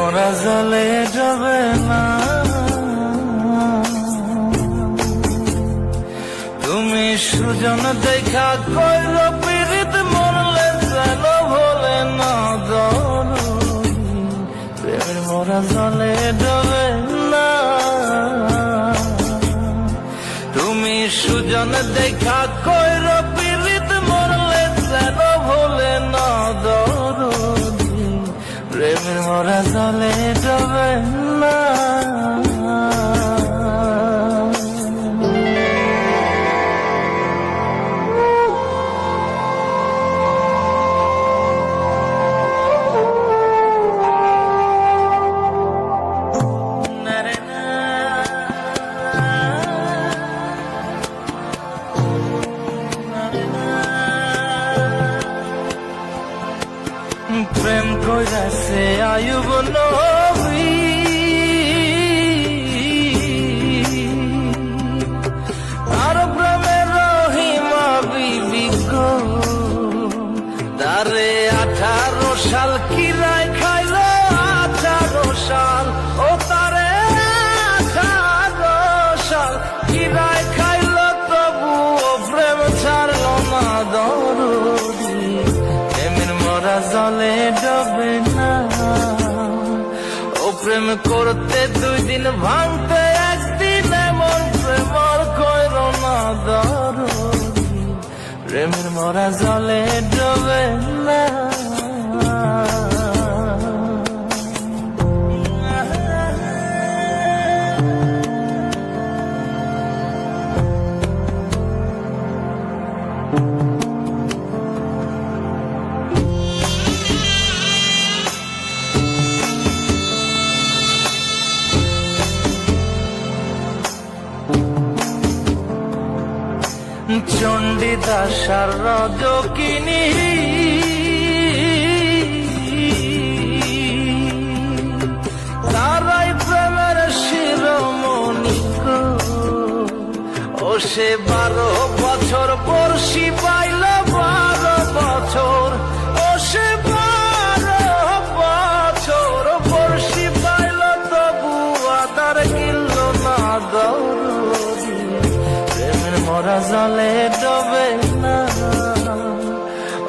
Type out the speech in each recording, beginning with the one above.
মরা জলে ডবে না, তুমি সুজন দেখা কইল পীড়িত মরলে যেন ভোলে না দরদি, প্রেমের মরা জলে ডবে না। তুমি সুজন দেখা কইল পীড়িত মরলে যেন ভোলে না দরদি, প্রেমের মরা জলে ডবে না। প্রেম কইরাছে আয়ুব নবী, আর প্রেমের রহিমা বিবি গো, তারে 18 সাল কিরায় খাইল 18 সাল, ও তারে 18 সাল কিরায় খাইল, তবু ও প্রেম ছাড়ল না দরদি, প্রেমের মরা জলে ডবে না। ও প্রেম করতে 2 দিন ভাঙতে 1 দিন, এমন প্রেম আর কইর না দরদি, প্রেমের মরা জলে ডবে না। চণ্ডীদাস আর রজকিনী, তারাই প্রেমের শিরোমণি গো, ও সে 12 বছর বর্ষি পাইল 12 বছর, ও সে 12 বছর বর্ষি পাইল, তবু আদার গিল না দরদি, প্রেমের মরা জলে ডবে না।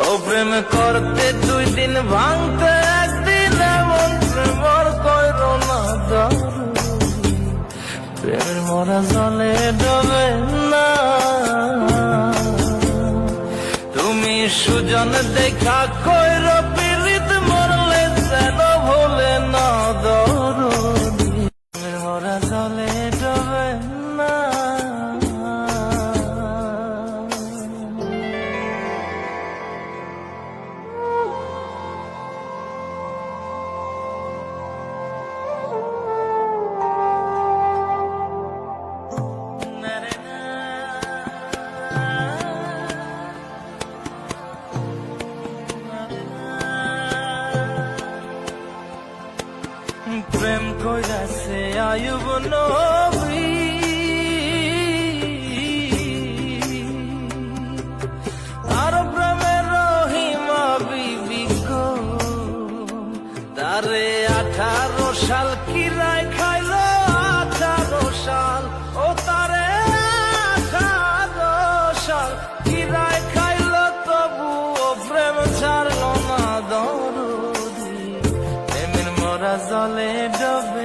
ও প্রেম করতে 2 দিন ভাঙতে 1 দিন, এমন প্রেম আর কইর না দরদি, প্রেমের মরা জলে ডবে না। তুমি সুজন দেখা কইর পীড়িত মরলে যেন ভোলে না দরদি, প্রেমের মরা জলে ডবে না। প্রেম কইরাছে আয়ুব নবী, আর প্রেমের রহিমা বিবি গো, তারে 18 সাল কিরায় খাইল 18 সাল, ও তারে 18 সাল কিরায় খাইল, তবু ও প্রেম ছাড়ল না দরদি, প্রেমের মরা জলে ডবে